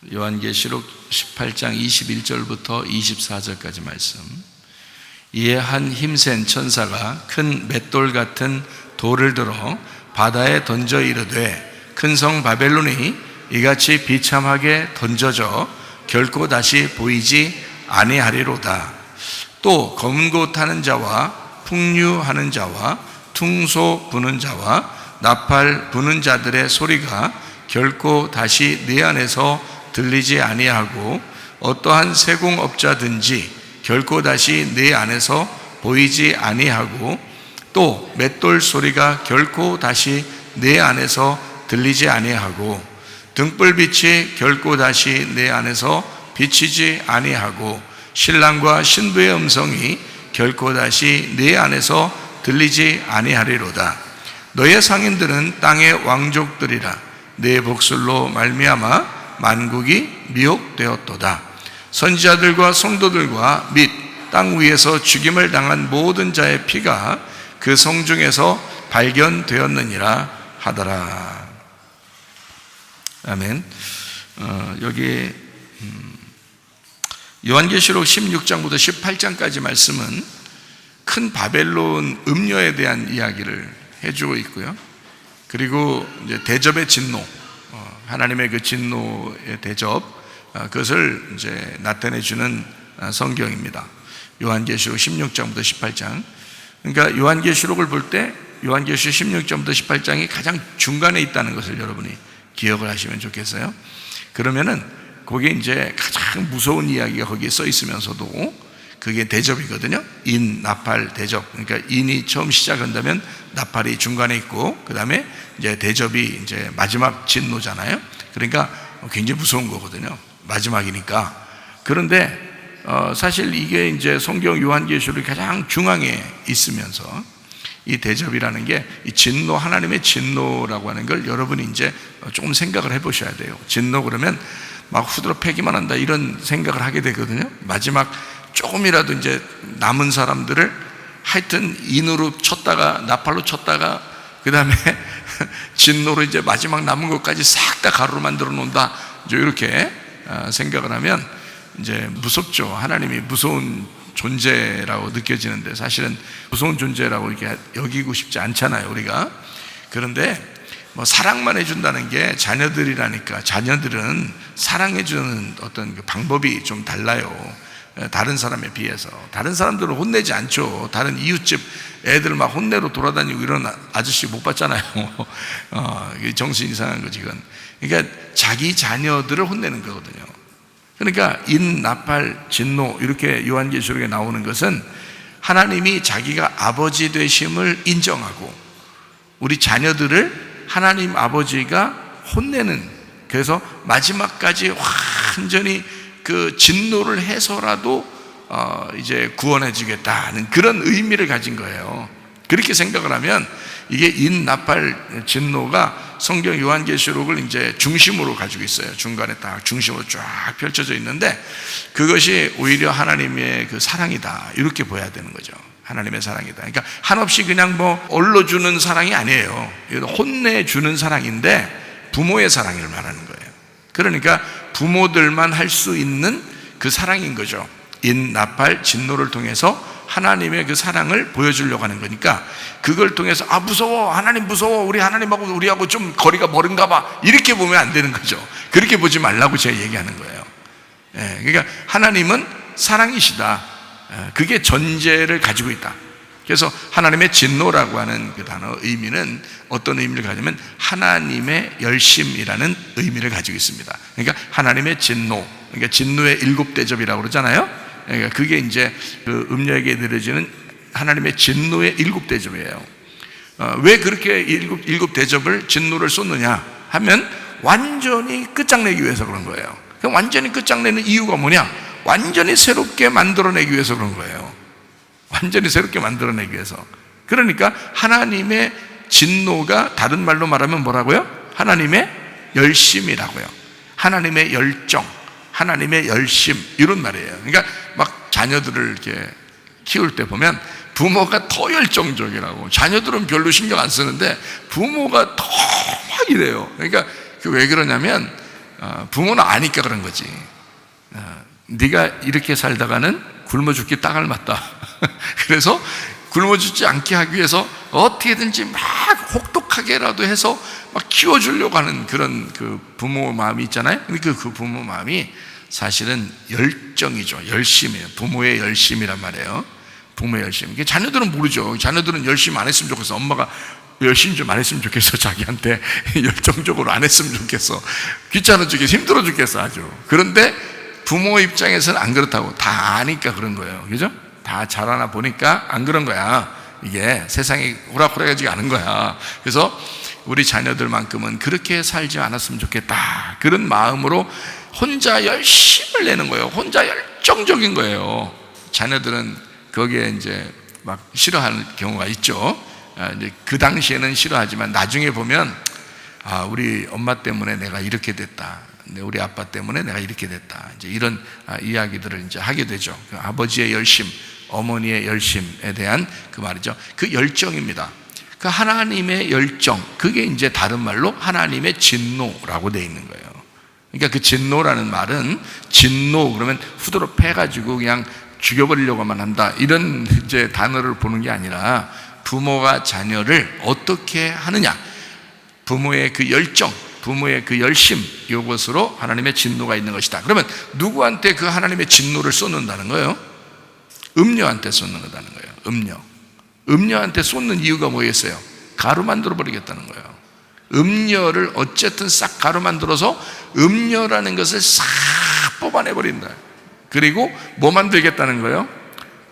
요한계시록 18장 21절부터 24절까지 말씀. 이에 한 힘센 천사가 큰 맷돌 같은 돌을 들어 바다에 던져 이르되 큰 성 바벨론이 이같이 비참하게 던져져 결코 다시 보이지 아니하리로다. 또 검은 고 타는 자와 풍류하는 자와 퉁소 부는 자와 나팔 부는 자들의 소리가 결코 다시 네 안에서 들리지 아니하고 어떠한 세공업자든지 결코 다시 네 안에서 보이지 아니하고 또 맷돌 소리가 결코 다시 네 안에서 들리지 아니하고 등불빛이 결코 다시 네 안에서 비치지 아니하고 신랑과 신부의 음성이 결코 다시 네 안에서 들리지 아니하리로다. 너의 상인들은 땅의 왕족들이라. 네 복술로 말미암아 만국이 미혹되었도다. 선지자들과 성도들과 및 땅 위에서 죽임을 당한 모든 자의 피가 그 성중에서 발견되었느니라 하더라. 아멘. 여기 요한계시록 16장부터 18장까지 말씀은 큰 바벨론 음녀에 대한 이야기를 해주고 있고요. 그리고 이제 대접의 진노, 하나님의 그 진노의 대접, 그것을 이제 나타내 주는 성경입니다. 요한계시록 16장부터 18장. 그러니까 요한계시록을 볼 때 요한계시록 16장부터 18장이 가장 중간에 있다는 것을 여러분이 기억을 하시면 좋겠어요. 그러면은 거기에 이제 가장 무서운 이야기가 거기에 써 있으면서도 그게 대접이거든요. 인, 나팔, 대접. 그러니까 인이 처음 시작한다면 나팔이 중간에 있고, 그 다음에 이제 대접이 이제 마지막 진노잖아요. 그러니까 굉장히 무서운 거거든요. 마지막이니까. 그런데 사실 이게 이제 성경 요한계시록이 가장 중앙에 있으면서 이 대접이라는 게 이 진노, 하나님의 진노라고 하는 걸 여러분이 이제 조금 생각을 해보셔야 돼요. 진노 그러면 막 후드러 패기만 한다 이런 생각을 하게 되거든요. 마지막 조금이라도 이제 남은 사람들을 하여튼 인으로 쳤다가 나팔로 쳤다가 그 다음에 진노로 이제 마지막 남은 것까지 싹 다 가루로 만들어 놓는다. 이렇게 생각을 하면 이제 무섭죠. 하나님이 무서운 존재라고 느껴지는데 사실은 무서운 존재라고 이렇게 여기고 싶지 않잖아요, 우리가. 그런데 뭐 사랑만 해준다는 게 자녀들이라니까 자녀들은 사랑해주는 어떤 그 방법이 좀 달라요. 다른 사람에 비해서. 다른 사람들은 혼내지 않죠. 다른 이웃집 애들 막 혼내러 돌아다니고 이런 아저씨 못 봤잖아요. 정신 이상한 거지, 이건. 그러니까 자기 자녀들을 혼내는 거거든요. 그러니까 인, 나팔, 진노 이렇게 요한계시록에 나오는 것은 하나님이 자기가 아버지 되심을 인정하고 우리 자녀들을 하나님 아버지가 혼내는, 그래서 마지막까지 완전히 그 진노를 해서라도 이제 구원해 주겠다는 그런 의미를 가진 거예요. 그렇게 생각을 하면 이게 인, 나팔, 진노가 성경 요한계시록을 이제 중심으로 가지고 있어요. 중간에 딱 중심으로 쫙 펼쳐져 있는데 그것이 오히려 하나님의 그 사랑이다 이렇게 보여야 되는 거죠. 하나님의 사랑이다. 그러니까 한없이 그냥 뭐 얼러주는 사랑이 아니에요. 혼내주는 사랑인데 부모의 사랑을 말하는 거예요. 그러니까 부모들만 할 수 있는 그 사랑인 거죠. 인, 나팔, 진노를 통해서 하나님의 그 사랑을 보여주려고 하는 거니까 그걸 통해서 무서워, 하나님 무서워, 우리 하나님하고 우리하고 좀 거리가 멀은가 봐 이렇게 보면 안 되는 거죠. 그렇게 보지 말라고 제가 얘기하는 거예요. 그러니까 하나님은 사랑이시다. 그게 전제를 가지고 있다. 그래서 하나님의 진노라고 하는 그 단어 의미는 어떤 의미를 가지면 하나님의 열심이라는 의미를 가지고 있습니다. 그러니까 하나님의 진노, 그러니까 진노의 일곱 대접이라고 그러잖아요. 그러니까 그게 이제 그 음녀에게 내려지는 하나님의 진노의 일곱 대접이에요. 왜 그렇게 일곱 대접을 진노를 쏟느냐 하면 완전히 끝장내기 위해서 그런 거예요. 완전히 끝장내는 이유가 뭐냐? 완전히 새롭게 만들어내기 위해서 그런 거예요. 완전히 새롭게 만들어내기 위해서. 그러니까 하나님의 진노가 다른 말로 말하면 뭐라고요? 하나님의 열심이라고요. 하나님의 열정, 하나님의 열심 이런 말이에요. 그러니까 막 자녀들을 이렇게 키울 때 보면 부모가 더 열정적이라고. 자녀들은 별로 신경 안 쓰는데 부모가 더 막 이래요. 그러니까 왜 그러냐면 부모는 아니까 그런 거지. 네가 이렇게 살다가는 굶어 죽기 딱 알맞다. 그래서 굶어 죽지 않게 하기 위해서 어떻게든지 막 혹독하게라도 해서 막 키워주려고 하는 그런 그 부모 마음이 있잖아요. 근데 그 부모 마음이 사실은 열정이죠. 열심이에요. 부모의 열심이란 말이에요. 부모의 열심. 자녀들은 모르죠. 자녀들은 열심히 안 했으면 좋겠어. 엄마가 열심히 좀 안 했으면 좋겠어. 자기한테 열정적으로 안 했으면 좋겠어. 귀찮아 죽겠어. 힘들어 죽겠어. 아주. 그런데 부모 입장에서는 안 그렇다고. 다 아니까 그런 거예요. 그죠? 다 자라나 보니까 안 그런 거야. 이게 세상이 호락호락하지가 않은 거야. 그래서 우리 자녀들만큼은 그렇게 살지 않았으면 좋겠다. 그런 마음으로 혼자 열심을 내는 거예요. 혼자 열정적인 거예요. 자녀들은 거기에 이제 막 싫어하는 경우가 있죠. 이제 그 당시에는 싫어하지만 나중에 보면 우리 엄마 때문에 내가 이렇게 됐다. 우리 아빠 때문에 내가 이렇게 됐다. 이제 이런 이야기들을 이제 하게 되죠. 그 아버지의 열심, 어머니의 열심에 대한 그 말이죠. 그 열정입니다. 그 하나님의 열정, 그게 이제 다른 말로 하나님의 진노라고 되어 있는 거예요. 그러니까 그 진노라는 말은 진노 그러면 후드로 패가지고 그냥 죽여버리려고만 한다. 이런 이제 단어를 보는 게 아니라 부모가 자녀를 어떻게 하느냐. 부모의 그 열정, 부모의 그 열심, 이것으로 하나님의 진노가 있는 것이다. 그러면 누구한테 그 하나님의 진노를 쏟는다는 거예요? 음녀한테 쏟는 거다는 거예요. 음녀한테 쏟는 이유가 뭐겠어요? 가루 만들어 버리겠다는 거예요. 음녀를 어쨌든 싹 가루 만들어서 음녀라는 것을 싹 뽑아내 버린다. 그리고 뭐 만들겠다는 거예요?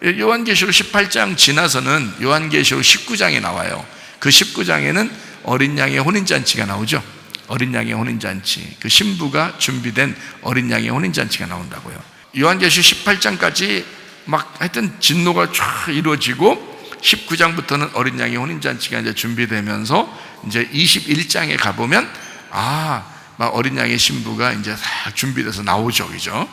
요한계시록 18장 지나서는 요한계시록 19장에 나와요. 그 19장에는 어린 양의 혼인잔치가 나오죠. 어린 양의 혼인잔치, 그 신부가 준비된 어린 양의 혼인잔치가 나온다고요. 요한계시록 18장까지 막 하여튼 진노가 쫙 이루어지고 19장부터는 어린 양의 혼인잔치가 이제 준비되면서 이제 21장에 가보면 막 어린 양의 신부가 이제 다 준비돼서 나오죠. 그죠?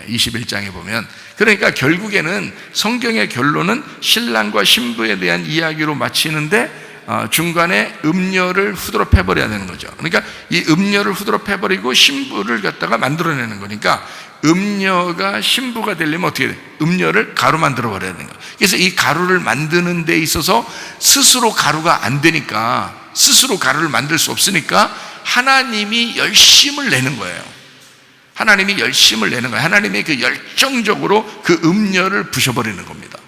21장에 보면. 그러니까 결국에는 성경의 결론은 신랑과 신부에 대한 이야기로 마치는데 중간에 음녀를 후드로 패버려야 되는 거죠. 그러니까 이 음녀를 후드로 패버리고 신부를 갖다가 만들어내는 거니까 음녀가 신부가 되려면 어떻게 돼? 음녀를 가루 만들어 버려야 되는 거예요. 그래서 이 가루를 만드는 데 있어서 스스로 가루가 안 되니까, 스스로 가루를 만들 수 없으니까 하나님이 열심을 내는 거예요. 하나님이 열심을 내는 거예요. 하나님이 그 열정적으로 그 음녀를 부셔버리는 겁니다.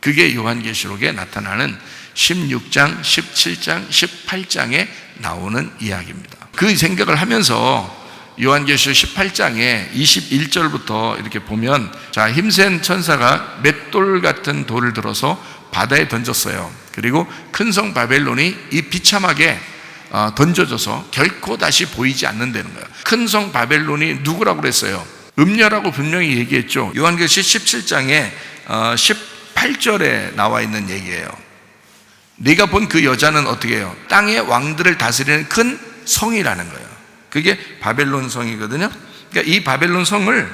그게 요한계시록에 나타나는 16장, 17장, 18장에 나오는 이야기입니다. 그 생각을 하면서 요한계시록 18장에 21절부터 이렇게 보면, 자, 힘센 천사가 맷돌 같은 돌을 들어서 바다에 던졌어요. 그리고 큰 성 바벨론이 이 비참하게 던져져서 결코 다시 보이지 않는다는 거예요. 큰 성 바벨론이 누구라고 그랬어요? 음녀라고 분명히 얘기했죠. 요한계시록 17장에 18절에 나와 있는 얘기예요. 네가 본 그 여자는 어떻게 해요? 땅의 왕들을 다스리는 큰 성이라는 거예요. 그게 바벨론 성이거든요. 그러니까 이 바벨론 성을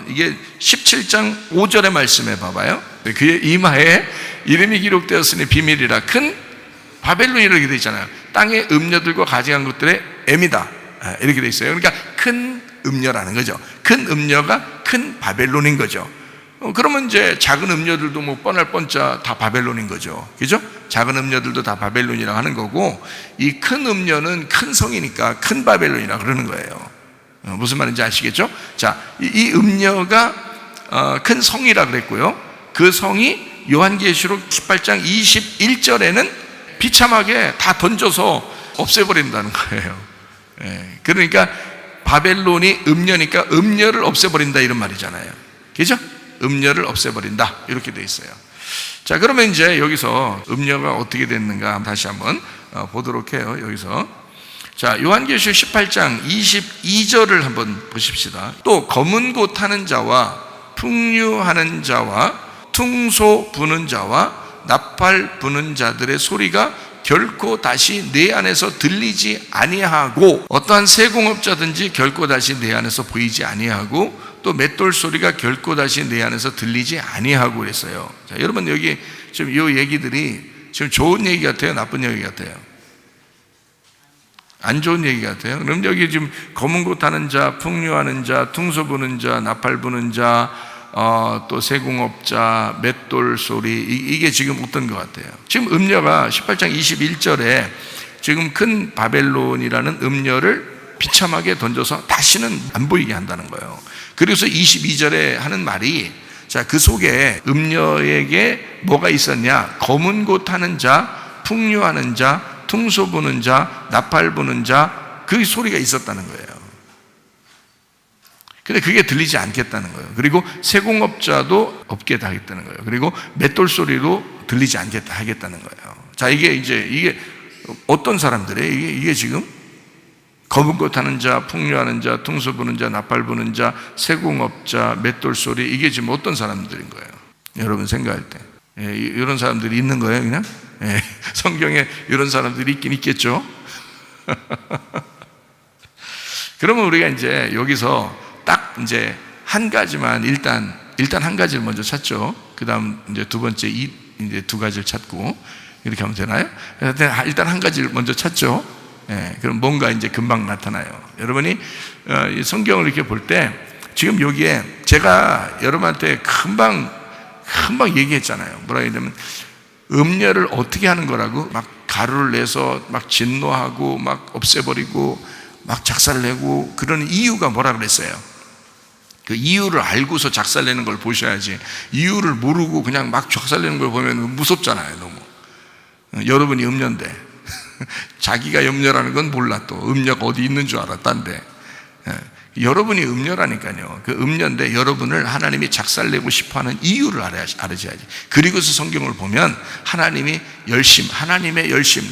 이게 17장 5절의 말씀에 봐봐요. 그의 이마에 이름이 기록되었으니 비밀이라 큰 바벨론이라고 되어 있잖아요. 땅의 음녀들과 가져간 것들의 M이다, 이렇게 되어 있어요. 그러니까 큰 음녀라는 거죠. 큰 음녀가 큰 바벨론인 거죠. 그러면 이제 작은 음녀들도 뭐 뻔할 뻔짜 다 바벨론인 거죠. 그죠? 작은 음녀들도 다 바벨론이라고 하는 거고, 이 큰 음녀는 큰 성이니까 큰 바벨론이라고 그러는 거예요. 무슨 말인지 아시겠죠? 자, 이 음녀가 큰 성이라고 그랬고요. 그 성이 요한계시록 18장 21절에는 비참하게 다 던져서 없애버린다는 거예요. 그러니까 바벨론이 음녀니까 음녀를 없애버린다, 이런 말이잖아요. 그죠? 음녀를 없애버린다, 이렇게 돼 있어요. 자, 그러면 이제 여기서 음녀가 어떻게 됐는가 다시 한번 보도록 해요. 여기서 자, 요한계시록 18장 22절을 한번 보십시다. 또 검은 고 타는 자와 풍류하는 자와 퉁소 부는 자와 나팔 부는 자들의 소리가 결코 다시 내 안에서 들리지 아니하고, 어떠한 세공업자든지 결코 다시 내 안에서 보이지 아니하고, 또 맷돌 소리가 결코 다시 내 안에서 들리지 아니하고 그랬어요. 자, 여러분 여기 지금 이 얘기들이 지금 좋은 얘기 같아요, 나쁜 얘기 같아요? 안 좋은 얘기 같아요. 그럼 여기 지금 검은 곳 하는 자, 풍류하는 자, 퉁소 부는 자, 나팔 부는 자, 또 세궁업자, 맷돌 소리, 이게 지금 어떤 것 같아요? 지금 음녀가 18장 21절에 지금 큰 바벨론이라는 음녀를 비참하게 던져서 다시는 안 보이게 한다는 거예요. 그래서 22절에 하는 말이, 자, 그 속에 음녀에게 뭐가 있었냐? 검은 곳 하는 자, 풍류하는 자, 퉁소 부는 자, 나팔 부는 자, 그 소리가 있었다는 거예요. 근데 그게 들리지 않겠다는 거예요. 그리고 세공업자도 없게 하겠다는 거예요. 그리고 맷돌 소리도 들리지 않겠다 하겠다는 거예요. 자, 이게 어떤 사람들이에요? 이게 지금 검은 곳 하는 자, 풍류하는 자, 퉁소 부는 자, 나팔 부는 자, 세공업자, 맷돌 소리, 이게 지금 어떤 사람들인 거예요? 여러분 생각할 때 이런 사람들이 있는 거예요, 그냥? 성경에 이런 사람들이 있긴 있겠죠. 그러면 우리가 이제 여기서 딱 이제 한 가지만 일단 한 가지를 먼저 찾죠. 그 다음 이제 두 번째 이제 두 가지를 찾고 이렇게 하면 되나요? 일단 한 가지를 먼저 찾죠. 그럼 뭔가 이제 금방 나타나요. 여러분이 이 성경을 이렇게 볼 때 지금 여기에 제가 여러분한테 금방 얘기했잖아요. 뭐라 해야 되면 음녀를 어떻게 하는 거라고? 막 가루를 내서 막 진노하고 막 없애버리고 막 작살내고 그러는 이유가 뭐라 그랬어요? 그 이유를 알고서 작살내는 걸 보셔야지, 이유를 모르고 그냥 막 작살내는 걸 보면 무섭잖아요. 너무. 여러분이 음녀인데 자기가 음녀라는 건 몰라. 또 음녀가 어디 있는 줄 알았단데 여러분이 음녀라니까요. 그 음녀인데 여러분을 하나님이 작살내고 싶어하는 이유를 알아야지. 그리고서 성경을 보면 하나님의 열심,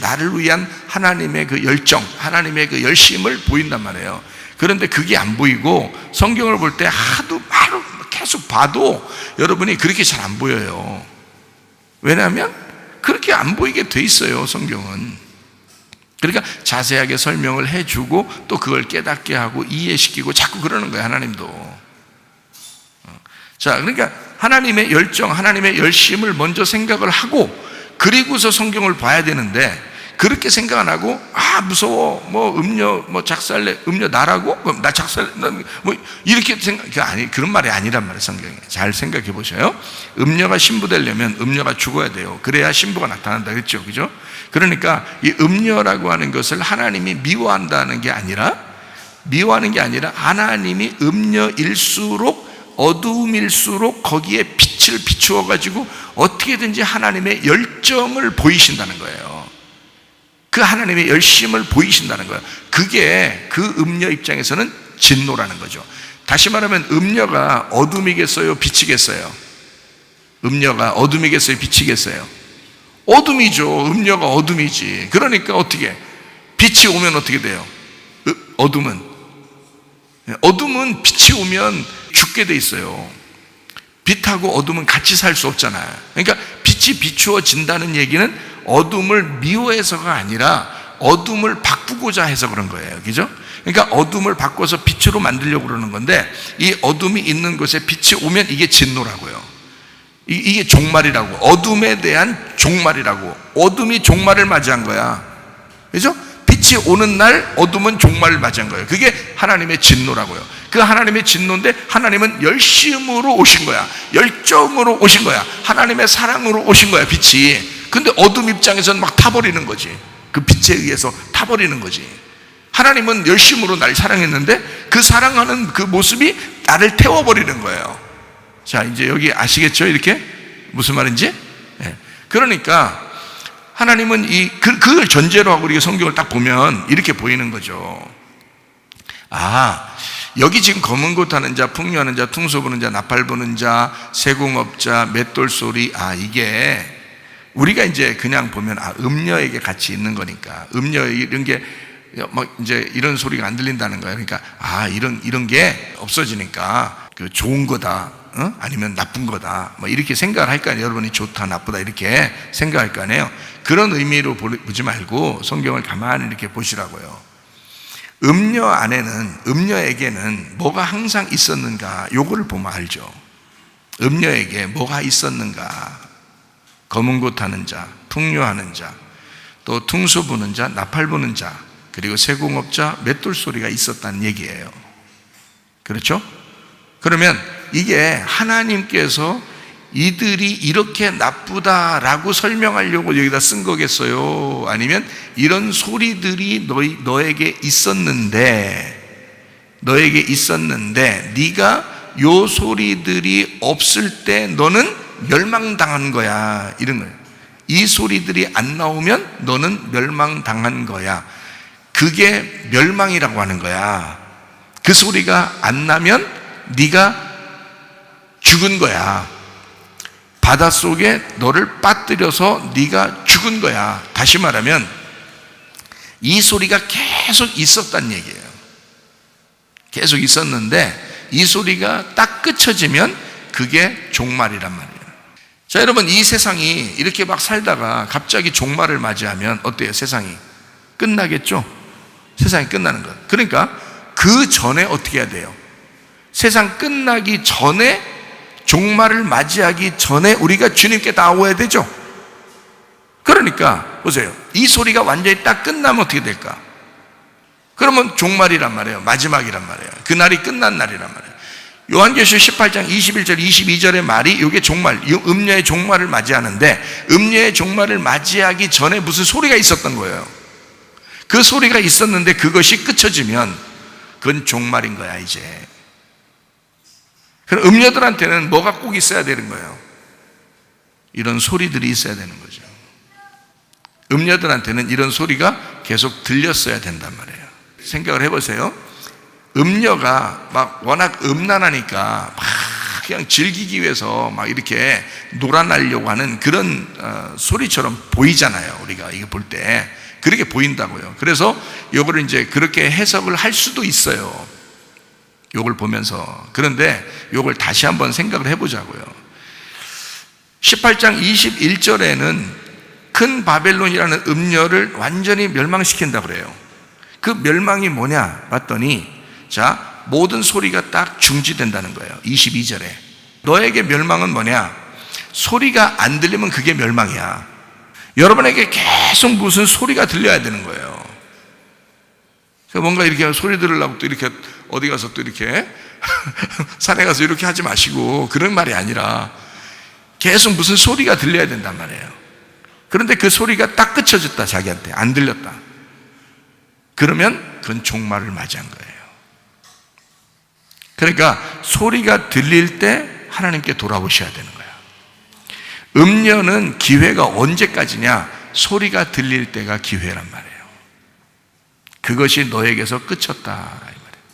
나를 위한 하나님의 그 열정, 하나님의 그 열심을 보인단 말이에요. 그런데 그게 안 보이고 성경을 볼 때 하루 계속 봐도 여러분이 그렇게 잘 안 보여요. 왜냐하면 그렇게 안 보이게 돼 있어요, 성경은. 그러니까 자세하게 설명을 해주고 또 그걸 깨닫게 하고 이해시키고 자꾸 그러는 거예요, 하나님도. 자, 그러니까 하나님의 열정, 하나님의 열심을 먼저 생각을 하고 그리고서 성경을 봐야 되는데, 그렇게 생각 안 하고 무서워, 음녀 작살내, 음녀 나라고? 그럼 나 작살, 이렇게 생각, 그런 말이 아니란 말이에요. 성경에 잘 생각해 보셔요. 음녀가 신부되려면 음녀가 죽어야 돼요. 그래야 신부가 나타난다 그랬죠, 그죠? 그러니까 이 음녀라고 하는 것을 하나님이 미워하는 게 아니라 하나님이 음녀일수록, 어두움일수록 거기에 빛을 비추어 가지고 어떻게든지 하나님의 열정을 보이신다는 거예요. 그 하나님의 열심을 보이신다는 거예요. 그게 그 음녀 입장에서는 진노라는 거죠. 다시 말하면 음녀가 어둠이겠어요, 빛이겠어요? 음녀가 어둠이겠어요, 빛이겠어요? 어둠이죠. 음녀가 어둠이지. 그러니까 어떻게? 빛이 오면 어떻게 돼요? 어둠은 빛이 오면 죽게 돼 있어요. 빛하고 어둠은 같이 살 수 없잖아요. 그러니까 빛이 비추어진다는 얘기는 어둠을 미워해서가 아니라 어둠을 바꾸고자 해서 그런 거예요. 그죠? 그러니까 어둠을 바꿔서 빛으로 만들려고 그러는 건데, 이 어둠이 있는 곳에 빛이 오면 이게 진노라고요. 이게 종말이라고. 어둠에 대한 종말이라고. 어둠이 종말을 맞이한 거야. 그죠? 빛이 오는 날 어둠은 종말을 맞이한 거예요. 그게 하나님의 진노라고요. 그 하나님의 진노인데 하나님은 열심으로 오신 거야. 열정으로 오신 거야. 하나님의 사랑으로 오신 거야, 빛이. 근데 어둠 입장에서는 막 타버리는 거지. 그 빛에 의해서 타버리는 거지. 하나님은 열심으로 날 사랑했는데 그 사랑하는 그 모습이 나를 태워버리는 거예요. 자, 이제 여기 아시겠죠? 이렇게 무슨 말인지? 네. 그러니까 하나님은 그걸 전제로 하고 우리가 성경을 딱 보면 이렇게 보이는 거죠. 여기 지금 검은 곳 하는 자, 풍류하는 자, 퉁소 부는 자, 나팔 부는 자, 세궁업자, 맷돌 소리, 이게 우리가 이제 그냥 보면 음녀에게 같이 있는 거니까, 음녀 이런 게 막 이제 이런 소리가 안 들린다는 거예요. 그러니까 이런 게 없어지니까 그 좋은 거다, 아니면 나쁜 거다, 이렇게 생각을 할 거 아니에요. 여러분이 좋다, 나쁘다 이렇게 생각할 거 아니에요. 그런 의미로 보지 말고 성경을 가만히 이렇게 보시라고요. 음녀에게는 뭐가 항상 있었는가, 요거를 보면 알죠. 음녀에게 뭐가 있었는가. 검은 곳 하는 자, 풍류하는 자, 또 퉁소 부는 자, 나팔 부는 자, 그리고 세공업자 맷돌 소리가 있었다는 얘기예요. 그렇죠? 그러면 이게 하나님께서 이들이 이렇게 나쁘다라고 설명하려고 여기다 쓴 거겠어요? 아니면 이런 소리들이 너에게 있었는데 네가 요 소리들이 없을 때 너는 멸망당한 거야, 이런 거예요. 이 소리들이 안 나오면 너는 멸망당한 거야. 그게 멸망이라고 하는 거야. 그 소리가 안 나면 네가 죽은 거야. 바닷속에 너를 빠뜨려서 네가 죽은 거야. 다시 말하면 이 소리가 계속 있었단 얘기예요. 계속 있었는데 이 소리가 딱 그쳐지면 그게 종말이란 말이에요. 자, 여러분, 이 세상이 이렇게 막 살다가 갑자기 종말을 맞이하면 어때요? 세상이 끝나겠죠? 세상이 끝나는 것. 그러니까 그 전에 어떻게 해야 돼요? 세상 끝나기 전에, 종말을 맞이하기 전에 우리가 주님께 나와야 되죠. 그러니까 보세요, 이 소리가 완전히 딱 끝나면 어떻게 될까? 그러면 종말이란 말이에요. 마지막이란 말이에요. 그날이 끝난 날이란 말이에요. 요한계시록 18장 21절 22절의 말이 이게 종말, 음녀의 종말을 맞이하는데, 음녀의 종말을 맞이하기 전에 무슨 소리가 있었던 거예요. 그 소리가 있었는데 그것이 그쳐지면 그건 종말인 거야, 이제. 그럼 음녀들한테는 뭐가 꼭 있어야 되는 거예요? 이런 소리들이 있어야 되는 거죠. 음녀들한테는 이런 소리가 계속 들렸어야 된단 말이에요. 생각을 해보세요. 음녀가 막 워낙 음란하니까 막 그냥 즐기기 위해서 막 이렇게 놀아나려고 하는 그런 소리처럼 보이잖아요. 우리가 이거 볼 때 그렇게 보인다고요. 그래서 요거를 이제 그렇게 해석을 할 수도 있어요, 요걸 보면서. 그런데 요걸 다시 한번 생각을 해보자고요. 18장 21절에는 큰 바벨론이라는 음녀를 완전히 멸망시킨다고 그래요. 그 멸망이 뭐냐 봤더니, 자, 모든 소리가 딱 중지된다는 거예요. 22절에 너에게 멸망은 뭐냐? 소리가 안 들리면 그게 멸망이야. 여러분에게 계속 무슨 소리가 들려야 되는 거예요. 뭔가 이렇게 소리 들으려고 또 이렇게 어디 가서 또 이렇게 산에 가서 이렇게 하지 마시고, 그런 말이 아니라 계속 무슨 소리가 들려야 된단 말이에요. 그런데 그 소리가 딱 그쳐졌다, 자기한테 안 들렸다, 그러면 그건 종말을 맞이한 거예요. 그러니까 소리가 들릴 때 하나님께 돌아오셔야 되는 거예요. 음녀는 기회가 언제까지냐? 소리가 들릴 때가 기회란 말이에요. 그것이 너에게서 그쳤다, 이 말이에요.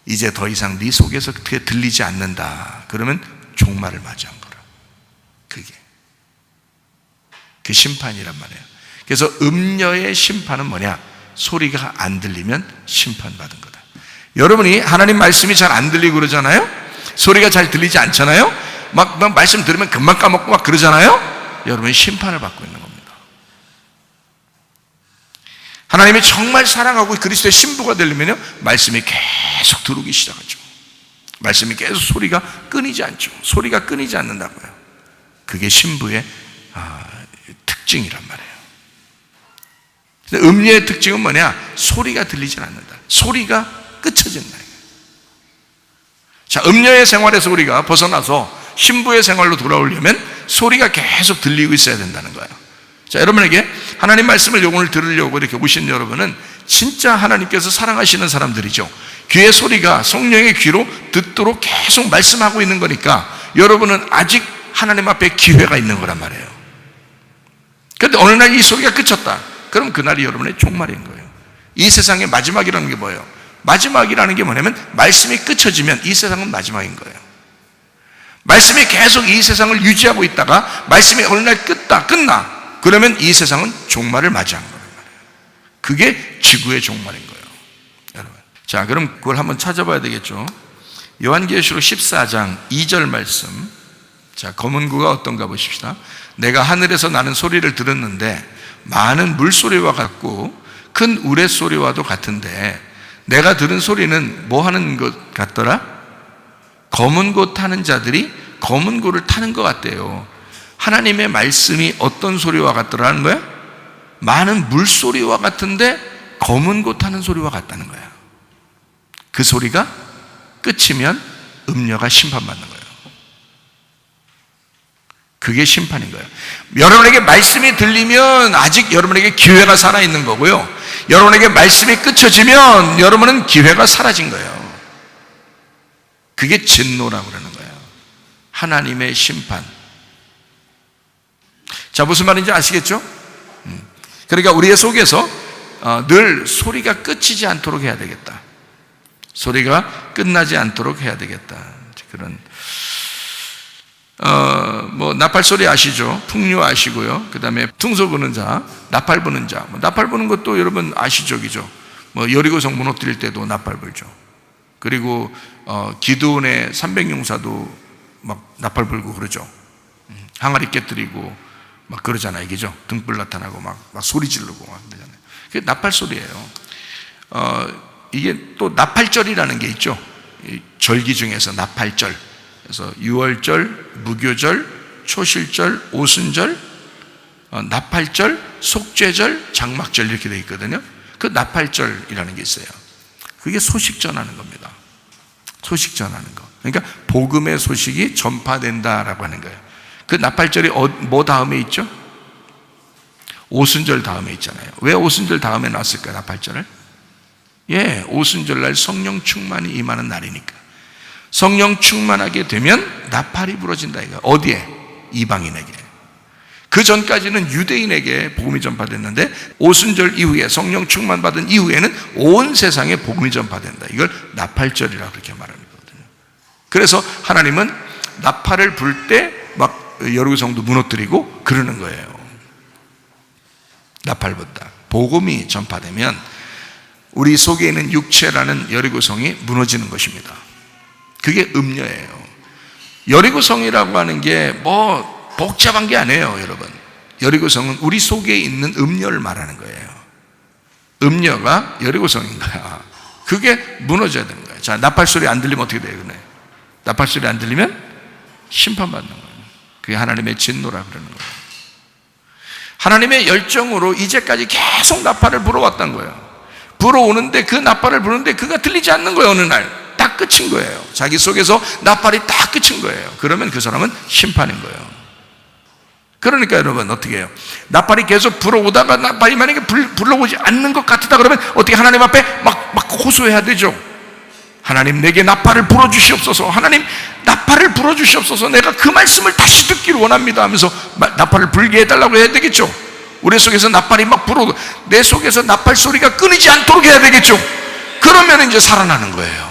이제 더 이상 네 속에서 그게 들리지 않는다, 그러면 종말을 맞이한 거라. 그게 그 심판이란 말이에요. 그래서 음녀의 심판은 뭐냐? 소리가 안 들리면 심판받은 거다. 여러분이 하나님 말씀이 잘 안 들리고 그러잖아요. 소리가 잘 들리지 않잖아요. 막 말씀 들으면 금방 까먹고 막 그러잖아요. 여러분이 심판을 받고 있는 겁니다. 하나님이 정말 사랑하고 그리스도의 신부가 되려면요, 말씀이 계속 들어오기 시작하죠. 말씀이 계속, 소리가 끊이지 않죠. 소리가 끊이지 않는다고요. 그게 신부의 특징이란 말이에요. 음녀의 특징은 뭐냐? 소리가 들리지 않는다. 소리가 끝쳐진다. 자, 음녀의 생활에서 우리가 벗어나서 신부의 생활로 돌아오려면 소리가 계속 들리고 있어야 된다는 거예요. 자, 여러분에게 하나님 말씀을 오늘 들으려고 이렇게 오신 여러분은 진짜 하나님께서 사랑하시는 사람들이죠. 귀의 소리가 성령의 귀로 듣도록 계속 말씀하고 있는 거니까 여러분은 아직 하나님 앞에 기회가 있는 거란 말이에요. 그런데 어느 날 이 소리가 그쳤다, 그럼 그날이 여러분의 종말인 거예요. 이 세상의 마지막이라는 게 뭐예요? 마지막이라는 게 뭐냐면, 말씀이 끝쳐지면 이 세상은 마지막인 거예요. 말씀이 계속 이 세상을 유지하고 있다가 말씀이 어느 날 끝나, 그러면 이 세상은 종말을 맞이한 거예요. 그게 지구의 종말인 거예요, 여러분. 자, 그럼 그걸 한번 찾아봐야 되겠죠. 요한계시록 14장 2절 말씀. 자, 검은 구가 어떤가 보십시다. 내가 하늘에서 나는 소리를 들었는데 많은 물소리와 같고 큰 우레소리와도 같은데, 내가 들은 소리는 뭐 하는 것 같더라? 검은 고 타는 자들이 검은 고를 타는 것 같대요. 하나님의 말씀이 어떤 소리와 같더라는 거야? 많은 물소리와 같은데 검은 고 타는 소리와 같다는 거야. 그 소리가 끝이면 음녀가 심판받는 거예요. 그게 심판인 거예요. 여러분에게 말씀이 들리면 아직 여러분에게 기회가 살아있는 거고요, 여러분에게 말씀이 끝쳐지면 여러분은 기회가 사라진 거예요. 그게 진노라고 그러는 거예요. 하나님의 심판. 자, 무슨 말인지 아시겠죠? 그러니까 우리의 속에서 늘 소리가 끝이지 않도록 해야 되겠다. 소리가 끝나지 않도록 해야 되겠다. 그런 나팔 소리 아시죠? 풍류 아시고요. 그 다음에 퉁소 부는 자, 나팔 부는 자. 나팔 부는 것도 여러분 아시죠, 그죠? 여리고성 무너뜨릴 때도 나팔 불죠. 그리고 기드온의 300용사도 막 나팔 불고 그러죠. 항아리 깨뜨리고 막 그러잖아요, 그죠? 등불 나타나고 막 소리 지르고 막 그러잖아요. 그게 나팔 소리예요. 이게 또 나팔절이라는 게 있죠. 절기 중에서 나팔절. 그래서 유월절, 무교절, 초실절, 오순절, 나팔절, 속죄절, 장막절 이렇게 되어 있거든요. 그 나팔절이라는 게 있어요. 그게 소식 전하는 겁니다. 소식 전하는 거. 그러니까 복음의 소식이 전파된다라고 하는 거예요. 그 나팔절이 뭐 다음에 있죠? 오순절 다음에 있잖아요. 왜 오순절 다음에 놨을까요, 나팔절을? 오순절날 성령 충만이 임하는 날이니까. 성령 충만하게 되면 나팔이 부러진다 이거야. 어디에? 이방인에게. 그 전까지는 유대인에게 복음이 전파됐는데 오순절 이후에 성령 충만 받은 이후에는 온 세상에 복음이 전파된다. 이걸 나팔절이라고 그렇게 말하는 거거든요. 그래서 하나님은 나팔을 불 때 막 여리고성도 무너뜨리고 그러는 거예요. 나팔 분다. 복음이 전파되면 우리 속에 있는 육체라는 여리고성이 무너지는 것입니다. 그게 음녀예요. 여리고성이라고 하는 게 복잡한 게 아니에요, 여러분. 여리고성은 우리 속에 있는 음녀를 말하는 거예요. 음녀가 여리고성인 거야. 그게 무너져야 되는 거예요. 자, 나팔 소리 안 들리면 어떻게 돼요? 나팔 소리 안 들리면 심판받는 거예요. 그게 하나님의 진노라 그러는 거예요. 하나님의 열정으로 이제까지 계속 나팔을 불어왔던 거예요. 불어오는데 그 나팔을 부르는데 그가 들리지 않는 거예요. 어느 날 딱 끝인 거예요. 자기 속에서 나팔이 딱 끝인 거예요. 그러면 그 사람은 심판인 거예요. 그러니까 여러분 어떻게 해요? 나팔이 계속 불어오다가 나팔이 만약에 불러오지 않는 것 같다 그러면 어떻게 하나님 앞에 막 호소해야 되죠. 하나님 내게 나팔을 불어주시옵소서. 하나님 나팔을 불어주시옵소서. 내가 그 말씀을 다시 듣기를 원합니다 하면서 나팔을 불게 해달라고 해야 되겠죠. 우리 속에서 나팔이 막 불어오고 내 속에서 나팔 소리가 끊이지 않도록 해야 되겠죠. 그러면 이제 살아나는 거예요.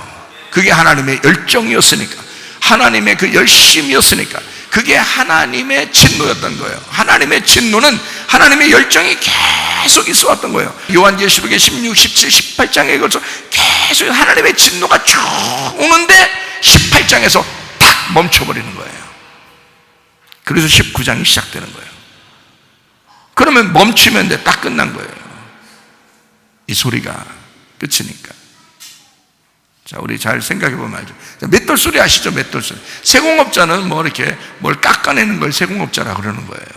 그게 하나님의 열정이었으니까, 하나님의 그 열심이었으니까, 그게 하나님의 진노였던 거예요. 하나님의 진노는 하나님의 열정이 계속 있어 왔던 거예요. 요한계시록의 16, 17, 18장에 걸쳐 계속 하나님의 진노가 쭉 오는데 18장에서 탁 멈춰버리는 거예요. 그래서 19장이 시작되는 거예요. 그러면 멈추면 딱 끝난 거예요. 이 소리가 끝이니까. 자, 우리 잘 생각해 보면 알죠. 맷돌 소리 아시죠? 맷돌 소리. 세공업자는 이렇게 뭘 깎아내는 걸 세공업자라고 그러는 거예요.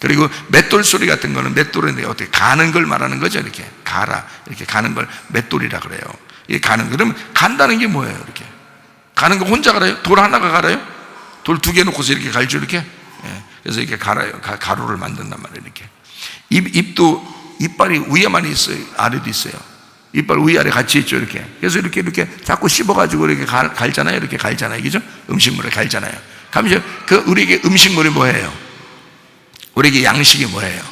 그리고 맷돌 소리 같은 거는 맷돌은 어떻게 가는 걸 말하는 거죠. 이렇게 이렇게 가는 걸 맷돌이라 그래요. 이게 가는 거. 그러면 간다는 게 뭐예요? 이렇게 가는 거 혼자 갈아요? 돌 하나가 갈아요? 돌 2개 놓고서 이렇게 갈죠, 이렇게. 그래서 이렇게 갈아요. 가루를 만든단 말이에요. 이렇게. 입도 이빨이 위에만 있어요. 아래도 있어요. 이빨 위아래 같이 있죠, 이렇게. 그래서 이렇게 자꾸 씹어가지고 이렇게 갈잖아요. 이렇게 갈잖아요. 그죠? 음식물을 갈잖아요. 그러면 우리에게 음식물이 뭐예요? 우리에게 양식이 뭐예요?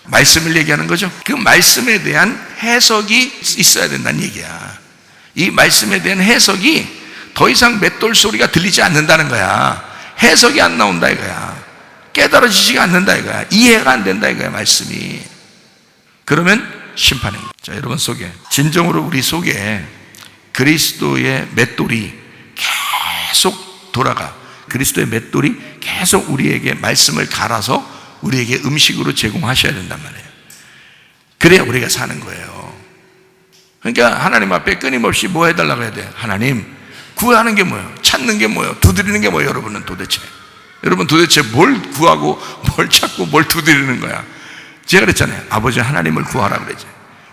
말씀을 얘기하는 거죠. 그 말씀에 대한 해석이 있어야 된다는 얘기야. 이 말씀에 대한 해석이 더 이상 맷돌 소리가 들리지 않는다는 거야. 해석이 안 나온다 이거야. 깨달아지지가 않는다 이거야. 이해가 안 된다 이거야, 말씀이. 그러면 심판인 거예요. 자, 여러분 속에, 진정으로 우리 속에 그리스도의 맷돌이 계속 돌아가. 그리스도의 맷돌이 계속 우리에게 말씀을 갈아서 우리에게 음식으로 제공하셔야 된단 말이에요. 그래야 우리가 사는 거예요. 그러니까 하나님 앞에 끊임없이 뭐 해달라고 해야 돼요? 하나님, 구하는 게 뭐예요? 찾는 게 뭐예요? 두드리는 게 뭐예요? 여러분 도대체 뭘 구하고 뭘 찾고 뭘 두드리는 거야? 제가 그랬잖아요. 아버지 하나님을 구하라 그러지.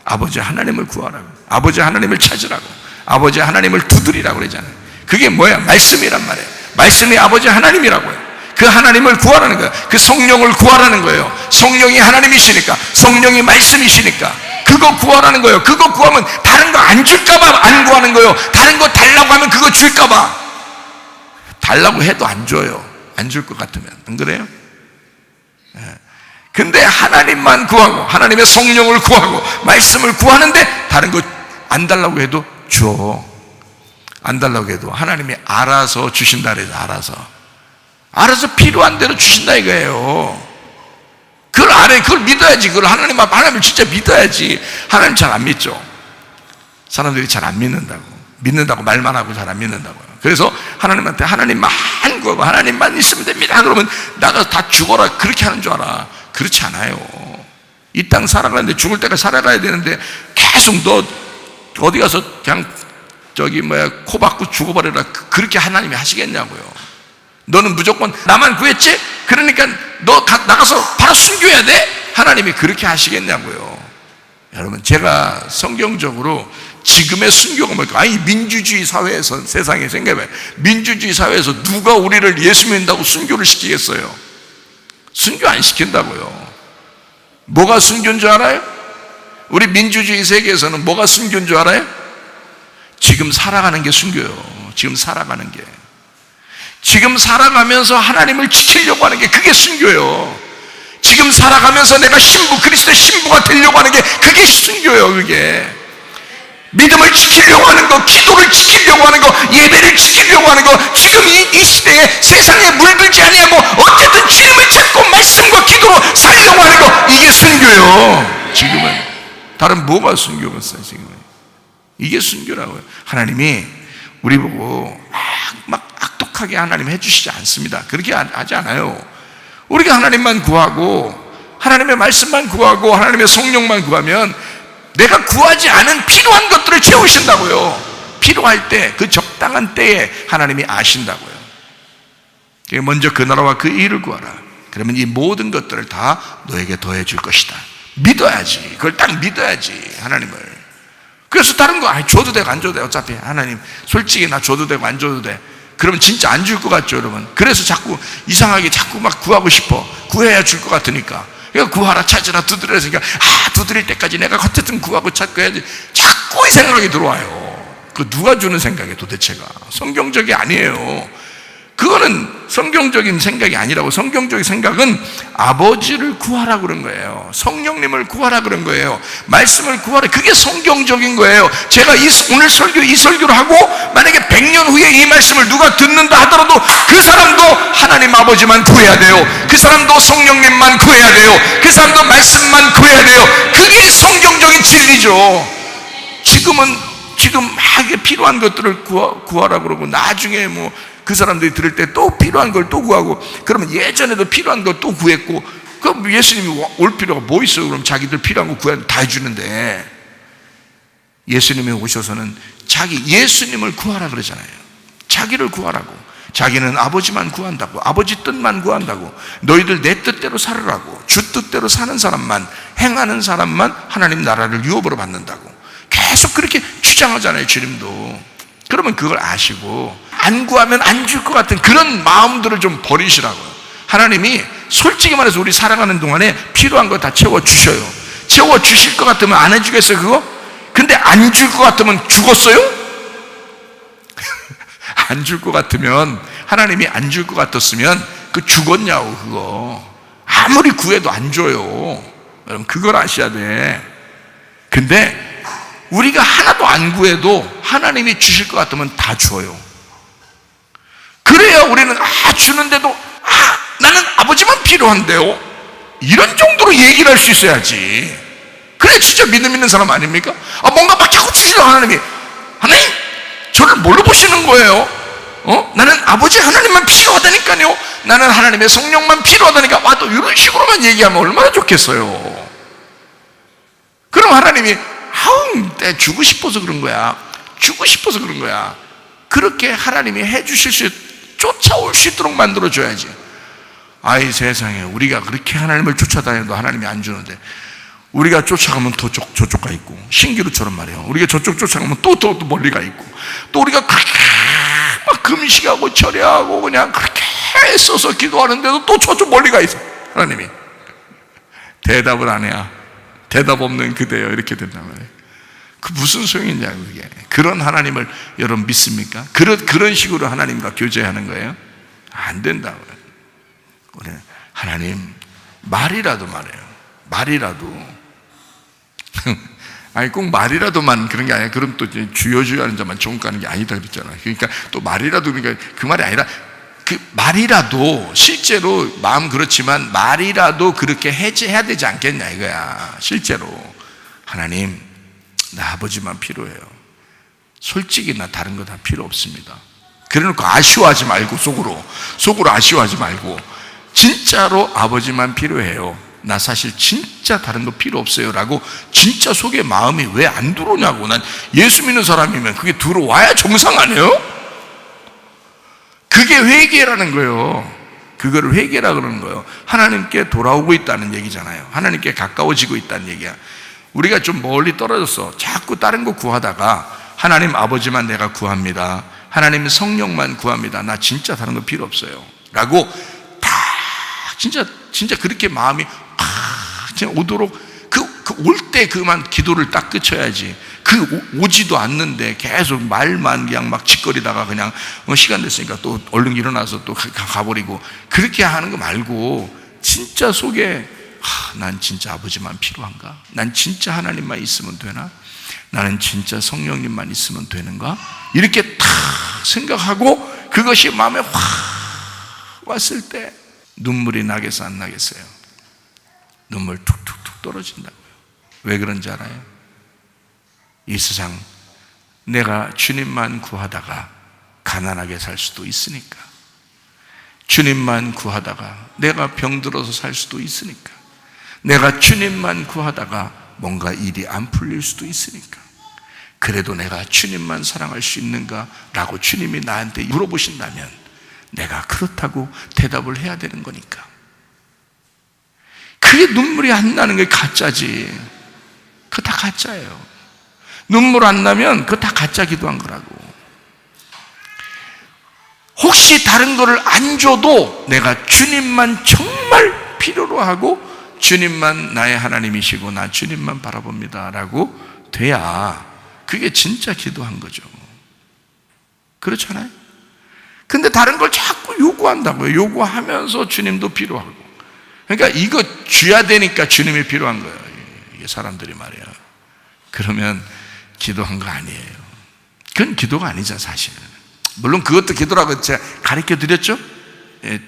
아버지 하나님을 구하라고, 아버지 하나님을 찾으라고, 아버지 하나님을 두드리라고 그러잖아요. 그게 뭐야? 말씀이란 말이에요. 말씀이 아버지 하나님이라고요. 그 하나님을 구하라는 거예요. 그 성령을 구하라는 거예요. 성령이 하나님이시니까, 성령이 말씀이시니까 그거 구하라는 거예요. 그거 구하면 다른 거 안 줄까봐 안 구하는 거예요. 다른 거 달라고 하면 그거 줄까봐. 달라고 해도 안 줘요. 안 줄 것 같으면. 안 그래요? 근데 하나님만 구하고 하나님의 성령을 구하고 말씀을 구하는데 다른 거 안 달라고 해도 줘. 안 달라고 해도 하나님이 알아서 주신다 그래서 알아서 필요한 대로 주신다 이거예요. 그걸 알아야, 그걸 믿어야지. 그걸 하나님을 진짜 믿어야지. 하나님 잘 안 믿죠. 사람들이 잘 안 믿는다고 말만 하고 잘 안 믿는다고요. 그래서 하나님한테 하나님만 구하고 하나님만 있으면 됩니다. 그러면 나가 다 죽어라 그렇게 하는 줄 알아. 그렇지 않아요. 이 땅 살아가는데 죽을 때까지 살아가야 되는데 계속 너 어디 가서 그냥 코 박고 죽어버려라 그렇게 하나님이 하시겠냐고요. 너는 무조건 나만 구했지? 그러니까 너 나가서 바로 순교해야 돼? 하나님이 그렇게 하시겠냐고요. 여러분, 제가 성경적으로 지금의 순교가 뭘까? 아니, 민주주의 사회에서, 세상에 생각해봐요. 민주주의 사회에서 누가 우리를 예수 믿는다고 순교를 시키겠어요? 순교 안 시킨다고요. 뭐가 순교인 줄 알아요? 우리 민주주의 세계에서는 뭐가 순교인 줄 알아요? 지금 살아가는 게 순교예요. 지금 살아가는 게. 지금 살아가면서 하나님을 지키려고 하는 게 그게 순교예요. 지금 살아가면서 내가 그리스도의 신부가 되려고 하는 게 그게 순교예요. 그게 믿음을 지키려고 하는 거, 기도를 지키려고 하는 거, 예배를 지키려고 하는 거, 지금 이 시대에 세상에 물들지 아니하고 어쨌든 주님을 찾고 말씀과 기도로 살려고 하는 거, 이게 순교예요. 지금은 다른 뭐가 순교겠어요? 지금은 이게 순교라고요. 하나님이 우리 보고 막 악독하게 하나님 해주시지 않습니다. 그렇게 하지 않아요. 우리가 하나님만 구하고 하나님의 말씀만 구하고 하나님의 성령만 구하면 내가 구하지 않은 필요한 것들을 채우신다고요. 필요할 때, 그 적당한 때에 하나님이 아신다고요. 먼저 그 나라와 그 일을 구하라. 그러면 이 모든 것들을 다 너에게 더해 줄 것이다. 믿어야지. 그걸 딱 믿어야지, 하나님을. 그래서 다른 거 줘도 되고 안 줘도 돼. 어차피 하나님 솔직히 나 줘도 되고 안 줘도 돼. 그러면 진짜 안 줄 것 같죠, 여러분? 그래서 자꾸 이상하게 자꾸 막 구하고 싶어. 구해야 줄 것 같으니까. 그러니까 구하라, 찾으라, 두드리라 했으니까 두드릴 때까지 내가 어쨌든 구하고 찾고 해야지. 자꾸 이 생각이 들어와요. 그 누가 주는 생각이에요, 도대체가? 성경적이 아니에요. 그거는 성경적인 생각이 아니라고. 성경적인 생각은 아버지를 구하라 그런 거예요. 성령님을 구하라 그런 거예요. 말씀을 구하라. 그게 성경적인 거예요. 제가 오늘 이 설교를 하고 만약에 100년 후에 이 말씀을 누가 듣는다 하더라도 그 사람도 하나님 아버지만 구해야 돼요. 그 사람도 성령님만 구해야 돼요. 그 사람도 말씀만 구해야 돼요. 그게 성경적인 진리죠. 지금 막 필요한 것들을 구하라 그러고 나중에 그 사람들이 들을 때 또 필요한 걸 또 구하고, 그러면 예전에도 필요한 걸 또 구했고, 그럼 예수님이 올 필요가 뭐 있어요? 그럼 자기들 필요한 거 구하면 다 해주는데. 예수님이 오셔서는 예수님을 구하라 그러잖아요. 자기를 구하라고. 자기는 아버지만 구한다고, 아버지 뜻만 구한다고, 너희들 내 뜻대로 살으라고, 주 뜻대로 사는 사람만, 행하는 사람만 하나님 나라를 유업으로 받는다고 계속 그렇게 주장하잖아요, 주님도. 그러면 그걸 아시고 안 구하면 안 줄 것 같은 그런 마음들을 좀 버리시라고요. 하나님이 솔직히 말해서 우리 살아가는 동안에 필요한 거 다 채워주셔요. 채워주실 것 같으면 안 해주겠어요, 그거? 근데 안 줄 것 같으면 죽었어요? 안 줄 것 같으면, 하나님이 안 줄 것 같았으면 그 죽었냐고. 그거 아무리 구해도 안 줘요. 여러분, 그걸 아셔야 돼. 근데 우리가 하나도 안 구해도 하나님이 주실 것 같으면 다 줘요. 그래야 우리는 주는데도 나는 아버지만 필요한데요, 이런 정도로 얘기를 할 수 있어야지. 그래 진짜 믿음 있는 사람 아닙니까? 뭔가 막 자꾸 주시려 하나님 저를 뭘로 보시는 거예요? 나는 아버지 하나님만 필요하다니까요. 나는 하나님의 성령만 필요하다니까. 또 이런 식으로만 얘기하면 얼마나 좋겠어요. 그럼 하나님이 내 주고 싶어서 그런 거야. 주고 싶어서 그런 거야. 그렇게 하나님이 해주실 쫓아올 수 있도록 만들어줘야지. 세상에, 우리가 그렇게 하나님을 쫓아다녀도 하나님이 안 주는데, 우리가 쫓아가면 저쪽 가 있고, 신기루처럼 말이에요. 우리가 저쪽 쫓아가면 또 멀리 가 있고, 또 우리가 그렇게 막 금식하고 절야하고 그냥 그렇게 애써서 기도하는데도 또 저쪽 멀리 가 있어. 하나님이 대답을 안 해야 대답 없는 그대여 이렇게 된단 말이에요. 그 무슨 소용이냐고. 그게 그런 하나님을 여러분 믿습니까? 그런 식으로 하나님과 교제하는 거예요? 안 된다고요. 우리 하나님 말이라도 말해요. 말이라도 아니 꼭 말이라도만 그런 게 아니라, 그럼 또 주여 하는 자만 종가는 게 아니다 그랬잖아요. 그러니까 또 말이라도, 그러니까 그 말이 아니라 그 말이라도 실제로 마음 그렇지만 말이라도 그렇게 해야 되지 않겠냐 이거야. 실제로 하나님 나 아버지만 필요해요. 솔직히 나 다른 거 다 필요 없습니다. 그래놓고 아쉬워하지 말고, 속으로 아쉬워하지 말고 진짜로 아버지만 필요해요. 나 사실 진짜 다른 거 필요 없어요 라고 진짜 속에 마음이 왜 안 들어오냐고. 난 예수 믿는 사람이면 그게 들어와야 정상 아니에요? 그게 회개라는 거예요. 그거를 회개라 그러는 거예요. 하나님께 돌아오고 있다는 얘기잖아요. 하나님께 가까워지고 있다는 얘기야. 우리가 좀 멀리 떨어졌어. 자꾸 다른 거 구하다가 하나님 아버지만 내가 구합니다, 하나님 성령만 구합니다, 나 진짜 다른 거 필요 없어요 라고 다 진짜 그렇게 마음이 진짜 오도록 올 때 그만 기도를 딱 끝쳐야지. 오지도 않는데 계속 말만 그냥 막 짓거리다가 그냥 시간 됐으니까 또 얼른 일어나서 또 가버리고, 그렇게 하는 거 말고 진짜 속에 난 진짜 아버지만 필요한가? 난 진짜 하나님만 있으면 되나? 나는 진짜 성령님만 있으면 되는가? 이렇게 탁 생각하고 그것이 마음에 확 왔을 때 눈물이 나겠어 안 나겠어요? 눈물 툭툭툭 떨어진다고요. 왜 그런지 알아요? 이 세상 내가 주님만 구하다가 가난하게 살 수도 있으니까, 주님만 구하다가 내가 병들어서 살 수도 있으니까, 내가 주님만 구하다가 뭔가 일이 안 풀릴 수도 있으니까, 그래도 내가 주님만 사랑할 수 있는가? 라고 주님이 나한테 물어보신다면 내가 그렇다고 대답을 해야 되는 거니까. 그게 눈물이 안 나는 게 가짜지. 그거 다 가짜예요. 눈물 안 나면 그거 다 가짜 기도한 거라고. 혹시 다른 거를 안 줘도 내가 주님만 정말 필요로 하고 주님만 나의 하나님이시고 나 주님만 바라봅니다 라고 돼야 그게 진짜 기도한 거죠. 그렇잖아요? 근데 다른 걸 자꾸 요구한다고요. 요구하면서 주님도 필요하고. 그러니까 이거 줘야 되니까 주님이 필요한 거예요. 이게 사람들이 말이야. 그러면 기도한 거 아니에요. 그건 기도가 아니죠 사실. 물론 그것도 기도라고 제가 가르쳐 드렸죠.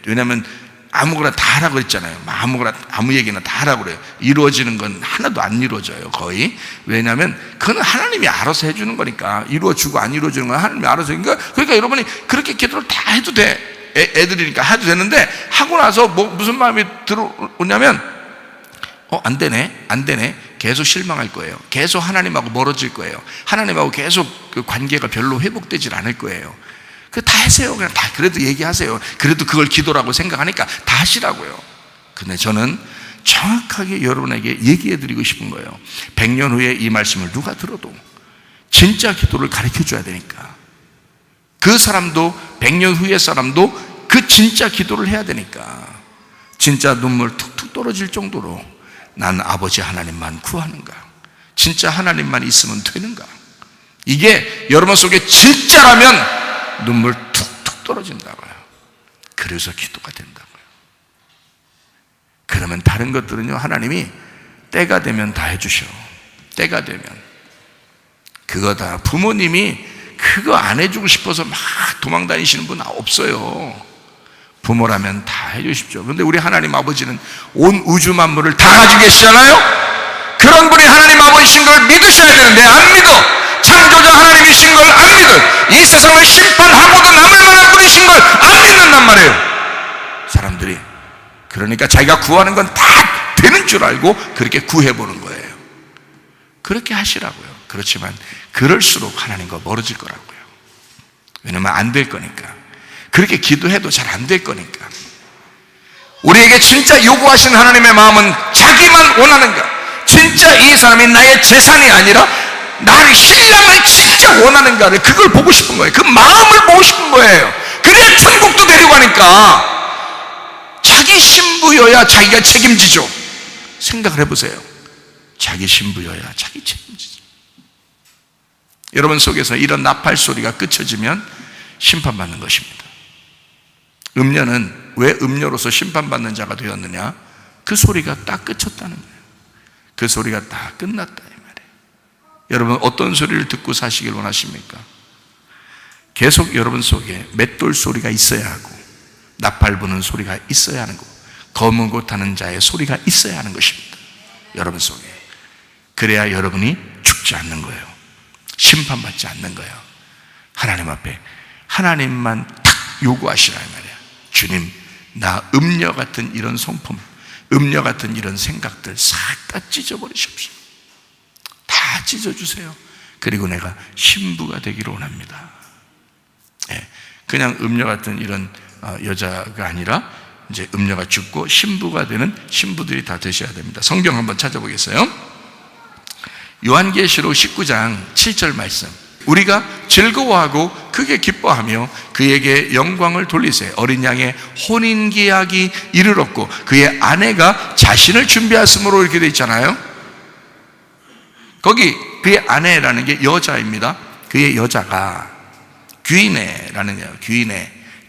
왜냐하면 아무거나 다 하라고 했잖아요. 아무거나 아무 얘기나 다 하라고 그래요. 이루어지는 건 하나도 안 이루어져요 거의. 왜냐하면 그건 하나님이 알아서 해주는 거니까. 이루어지고 안 이루어지는 건 하나님이 알아서. 그러니까 여러분이 그렇게 기도를 다 해도 돼. 애들이니까 해도 되는데, 하고 나서 무슨 마음이 들어오냐면 안 되네 계속 실망할 거예요. 계속 하나님하고 멀어질 거예요. 하나님하고 계속 그 관계가 별로 회복되질 않을 거예요. 다 하세요. 그냥 다 그래도 얘기하세요. 그래도 그걸 기도라고 생각하니까 다 하시라고요. 근데 저는 정확하게 여러분에게 얘기해 드리고 싶은 거예요. 100년 후에 이 말씀을 누가 들어도 진짜 기도를 가르쳐 줘야 되니까. 그 사람도 100년 후의 사람도 그 진짜 기도를 해야 되니까. 진짜 눈물 툭툭 떨어질 정도로 난 아버지 하나님만 구하는가? 진짜 하나님만 있으면 되는가? 이게 여러분 속에 진짜라면 눈물 툭툭 떨어진다고요. 그래서 기도가 된다고요. 그러면 다른 것들은요, 하나님이 때가 되면 다 해주셔. 때가 되면. 그거 다 부모님이 그거 안 해주고 싶어서 막 도망 다니시는 분 없어요. 부모라면 다 해주십시오. 그런데 우리 하나님 아버지는 온 우주 만물을 다 가지고 계시잖아요. 그런 분이 하나님 아버지신 걸 믿으셔야 되는데 안 믿어. 창조자 하나님이신 걸 안 믿어. 이 세상을 심판하고도 남을 만한 분이신 걸 안 믿는단 말이에요 사람들이. 그러니까 자기가 구하는 건 다 되는 줄 알고 그렇게 구해보는 거예요. 그렇게 하시라고요. 그렇지만 그럴수록 하나님과 멀어질 거라고요. 왜냐면 안 될 거니까. 그렇게 기도해도 잘 안 될 거니까. 우리에게 진짜 요구하시는 하나님의 마음은 자기만 원하는가? 진짜 이 사람이 나의 재산이 아니라 나를, 신랑을 진짜 원하는가를, 그걸 보고 싶은 거예요. 그 마음을 보고 싶은 거예요. 그래야 천국도 데려가니까. 자기 신부여야 자기가 책임지죠. 생각을 해보세요. 자기 신부여야 자기 책임지죠. 여러분 속에서 이런 나팔 소리가 끊어지면 심판받는 것입니다. 음녀는 왜 음녀로서 심판받는 자가 되었느냐? 그 소리가 딱 끝쳤다는 거예요. 그 소리가 다 끝났다 이 말이에요. 여러분 어떤 소리를 듣고 사시길 원하십니까? 계속 여러분 속에 맷돌 소리가 있어야 하고, 나팔 부는 소리가 있어야 하는 거고, 검은 옷 타는 자의 소리가 있어야 하는 것입니다. 여러분 속에. 그래야 여러분이 죽지 않는 거예요. 심판받지 않는 거예요. 하나님 앞에 하나님만 딱 요구하시라 이 말이야. 주님, 나 음녀 같은 이런 성품, 음녀 같은 이런 생각들 싹 다 찢어버리십시오. 다 찢어주세요. 그리고 내가 신부가 되기를 원합니다. 그냥 음녀 같은 이런 여자가 아니라 이제 음녀가 죽고 신부가 되는 신부들이 다 되셔야 됩니다. 성경 한번 찾아보겠어요. 요한계시록 19장 7절 말씀. 우리가 즐거워하고 크게 기뻐하며 그에게 영광을 돌리세. 어린 양의 혼인계약이 이르렀고 그의 아내가 자신을 준비하였으므로 이렇게 돼 있잖아요. 거기 그의 아내라는 게 여자입니다. 그의 여자가 귀인애라는 거예요.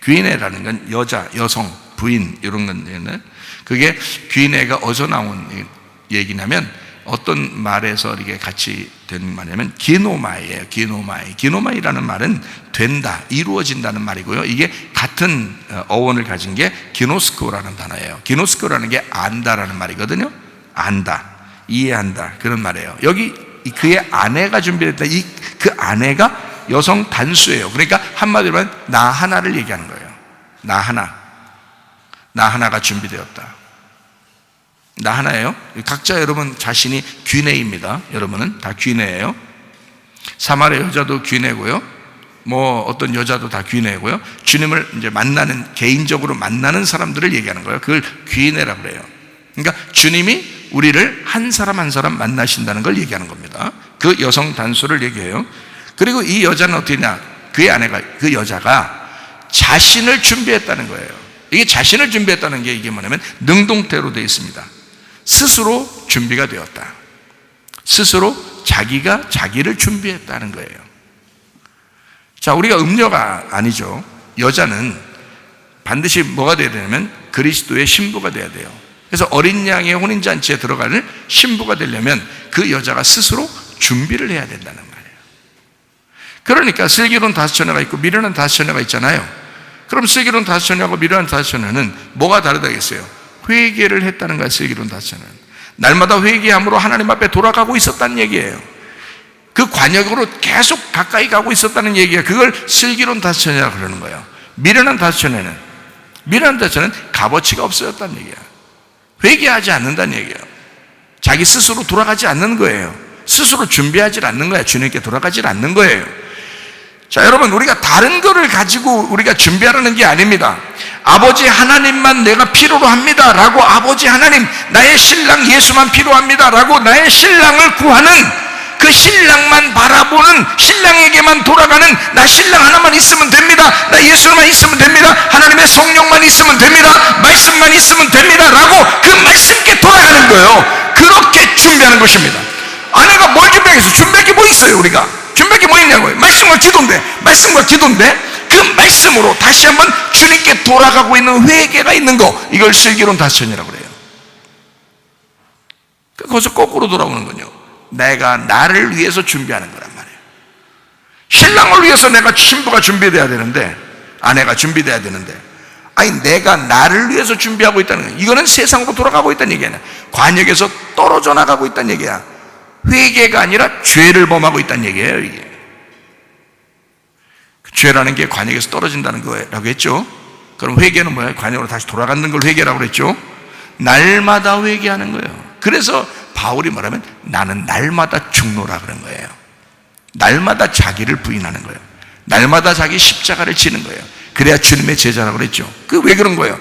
귀인애라는 건 여자, 여성, 부인 이런 건데, 그게 귀인애가 어디서 나온 얘기냐면 어떤 말에서 이게 같이 된 말이냐면 기노마이예요. 기노마이라는 말은 된다, 이루어진다는 말이고요. 이게 같은 어원을 가진 게 기노스코라는 단어예요. 기노스코라는 게 안다라는 말이거든요. 안다, 이해한다, 그런 말이에요. 여기 그의 아내가 준비됐다. 그 아내가 여성 단수예요. 그러니까 한마디로 하면 나 하나를 얘기하는 거예요. 나 하나가 준비되었다. 나 하나예요. 각자 여러분 자신이 귀내입니다. 여러분은 다 귀내예요. 사마리아 여자도 귀내고요. 뭐 어떤 여자도 다 귀내고요. 주님을 이제 만나는, 개인적으로 만나는 사람들을 얘기하는 거예요. 그걸 귀내라고 그래요. 그러니까 주님이 우리를 한 사람 한 사람 만나신다는 걸 얘기하는 겁니다. 그 여성 단수를 얘기해요. 그리고 이 여자는 어떻게냐? 그의 아내가, 그 여자가 자신을 준비했다는 거예요. 이게 자신을 준비했다는 게 이게 뭐냐면 능동태로 되어 있습니다. 스스로 준비가 되었다. 스스로 자기가 자기를 준비했다는 거예요. 자, 우리가 음녀가 아니죠. 여자는 반드시 뭐가 되어야 되냐면 그리스도의 신부가 되어야 돼요. 그래서 어린 양의 혼인잔치에 들어가는 신부가 되려면 그 여자가 스스로 준비를 해야 된다는 거예요. 그러니까 슬기로운 5처녀가 있고 미련한 5처녀가 있잖아요. 그럼 슬기로운 5처녀하고 미련한 5처녀는 뭐가 다르다겠어요? 회개를 했다는 거예요. 슬기로운 5처녀는 날마다 회개함으로 하나님 앞에 돌아가고 있었다는 얘기예요. 그 관역으로 계속 가까이 가고 있었다는 얘기예요. 그걸 슬기로운 5처녀라고 그러는 거예요. 미련한 5처녀는 값어치가 없어졌다는 얘기예요. 회개하지 않는다는 얘기예요. 자기 스스로 돌아가지 않는 거예요. 스스로 준비하지 않는 거예요. 주님께 돌아가지 않는 거예요. 자, 여러분, 우리가 다른 거를 가지고 우리가 준비하라는 게 아닙니다. 아버지 하나님만 내가 필요로 합니다 라고, 아버지 하나님, 나의 신랑 예수만 필요합니다 라고 나의 신랑을 구하는, 그 신랑만 바라보는, 신랑에게만 돌아가는, 나 신랑 하나만 있으면 됩니다, 나 예수만 있으면 됩니다, 하나님의 성령만 있으면 됩니다, 말씀만 있으면 됩니다 라고 그 말씀께 돌아가는 거예요. 그렇게 준비하는 것입니다. 아내가 뭘 준비하겠어요? 준비할 게 뭐 있어요? 우리가 준비할 게 뭐 있냐고요? 말씀과 기도인데 그 말씀으로 다시 한번 주님께 돌아가고 있는 회개가 있는 거, 이걸 슬기로운 5처녀라고 그래요. 거기서 거꾸로 돌아오는군요. 내가 나를 위해서 준비하는 거란 말이에요. 신랑을 위해서 내가 신부가 준비돼야 되는데, 아내가 준비돼야 되는데, 아니 내가 나를 위해서 준비하고 있다는 거예요. 이거는 세상으로 돌아가고 있다는 얘기야. 관역에서 떨어져 나가고 있다는 얘기야. 회개가 아니라 죄를 범하고 있다는 얘기예요. 이게 죄라는 게 관역에서 떨어진다는 거라고 했죠. 그럼 회개는 뭐예요? 관역으로 다시 돌아가는 걸 회개라고 그랬죠. 날마다 회개하는 거예요. 그래서 바울이 뭐라면 나는 날마다 죽노라 그런 거예요. 날마다 자기를 부인하는 거예요. 날마다 자기 십자가를 지는 거예요. 그래야 주님의 제자라고 그랬죠. 그 왜 그런 거예요?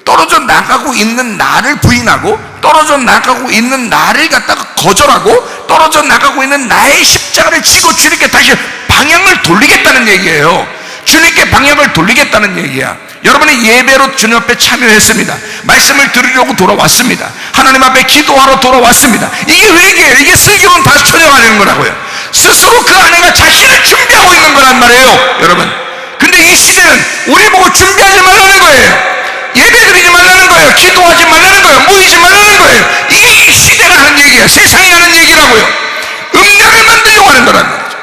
떨어져 나가고 있는 나를 부인하고 떨어져 나가고 있는 나를 갖다가 거절하고 떨어져 나가고 있는 나의 십자가를 지고 주님께 다시 방향을 돌리겠다는 얘기예요. 주님께 방향을 돌리겠다는 얘기야. 여러분이 예배로 주님 앞에 참여했습니다. 말씀을 들으려고 돌아왔습니다. 하나님 앞에 기도하러 돌아왔습니다. 이게 회개예요. 이게 슬기로운 다시 천영하려는 거라고요. 스스로 그 아내가 자신을 준비하고 있는 거란 말이에요, 여러분. 근데 이 시대는 우리 보고 준비하지 말라는 거예요. 예배 드리지 말라는 거예요. 기도하지 말라는 거예요. 모이지 말라는 거예요. 이게 이 시대가 하는 얘기야. 세상이 하는 얘기라고요. 음녀를 만들려고 하는 거란 말이죠.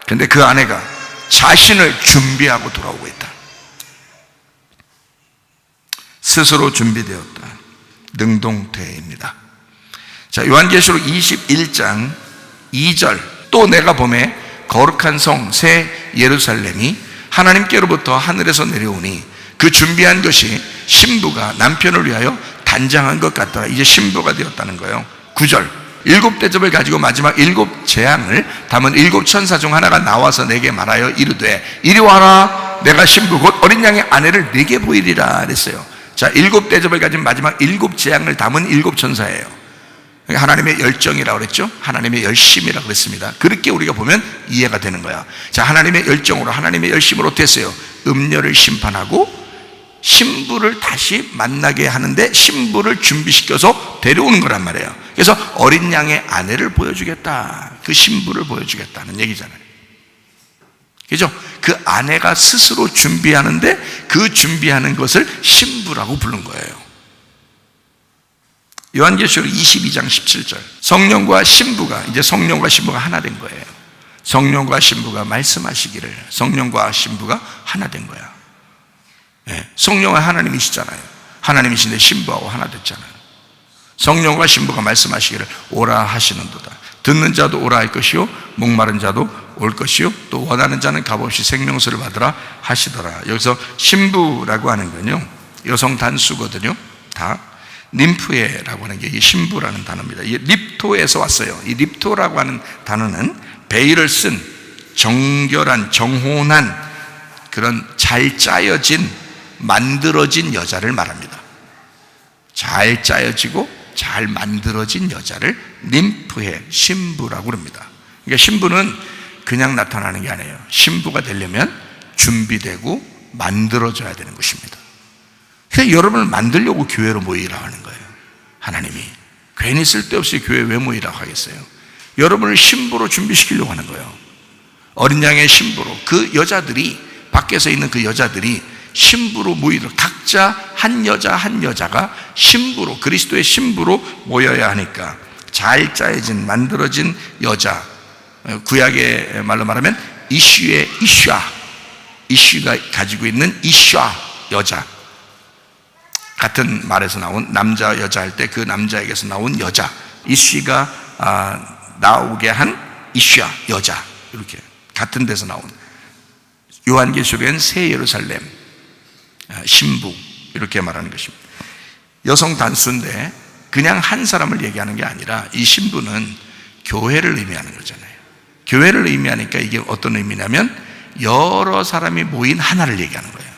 근데 그 아내가 자신을 준비하고 돌아오고 있다. 스스로 준비되었다. 능동태입니다. 자, 요한계시록 21장 2절, 또 내가 보매 거룩한 성 새 예루살렘이 하나님께로부터 하늘에서 내려오니 그 준비한 것이 신부가 남편을 위하여 단장한 것 같더라. 이제 신부가 되었다는 거예요. 9절, 7대접을 가지고 마지막 7재앙을 담은 7천사 중 하나가 나와서 내게 말하여 이르되 이리 와라, 내가 신부 곧 어린 양의 아내를 내게 보이리라 그랬어요. 자, 7대접을 가진 마지막 7재앙을 담은 7천사예요. 하나님의 열정이라고 그랬죠. 하나님의 열심이라고 그랬습니다. 그렇게 우리가 보면 이해가 되는 거야. 자, 하나님의 열정으로, 하나님의 열심으로 어떻게 했어요? 음녀를 심판하고 신부를 다시 만나게 하는데 신부를 준비시켜서 데려오는 거란 말이에요. 그래서 어린 양의 아내를 보여주겠다, 그 신부를 보여주겠다는 얘기잖아요. 그죠? 그 아내가 스스로 준비하는데 그 준비하는 것을 신부라고 부른 거예요. 요한계시록 22장 17절, 성령과 신부가, 이제 성령과 신부가 하나 된 거예요. 성령과 신부가 말씀하시기를, 성령과 신부가 하나 된 거야. 네, 성령은 하나님이시잖아요. 하나님이신데 신부하고 하나 됐잖아요. 성령과 신부가 말씀하시기를 오라 하시는도다. 듣는 자도 오라 할 것이요 목마른 자도 올 것이요 또 원하는 자는 값없이 생명수를 받으라 하시더라. 여기서 신부라고 하는 건요, 여성 단수거든요. 다 림프에라고 하는 게 이 신부라는 단어입니다. 이 립토에서 왔어요. 이 립토라고 하는 단어는 베일을 쓴 정결한, 정혼한, 그런 잘 짜여진, 만들어진 여자를 말합니다. 잘 짜여지고 잘 만들어진 여자를 림프에, 신부라고 합니다. 그러니까 신부는 그냥 나타나는 게 아니에요. 신부가 되려면 준비되고 만들어져야 되는 것입니다. 그래서 여러분을 만들려고 교회로 모이라 하는 거예요. 하나님이 괜히 쓸데없이 교회 왜 모이라고 하겠어요? 여러분을 신부로 준비시키려고 하는 거예요. 어린 양의 신부로, 그 여자들이, 밖에서 있는 그 여자들이 신부로 모이도록, 각자 한 여자 한 여자가 신부로, 그리스도의 신부로 모여야 하니까 잘 짜여진, 만들어진 여자, 구약의 말로 말하면 이슈의 이슈가 가지고 있는 이슈아, 여자, 같은 말에서 나온 남자 여자 할 때 그 남자에게서 나온 여자, 이슈가 나오게 한 이슈아, 여자, 이렇게 같은 데서 나온, 요한계시록엔 새 예루살렘, 신부, 이렇게 말하는 것입니다. 여성 단수인데 그냥 한 사람을 얘기하는 게 아니라 이 신부는 교회를 의미하는 거잖아요. 교회를 의미하니까 이게 어떤 의미냐면 여러 사람이 모인 하나를 얘기하는 거예요.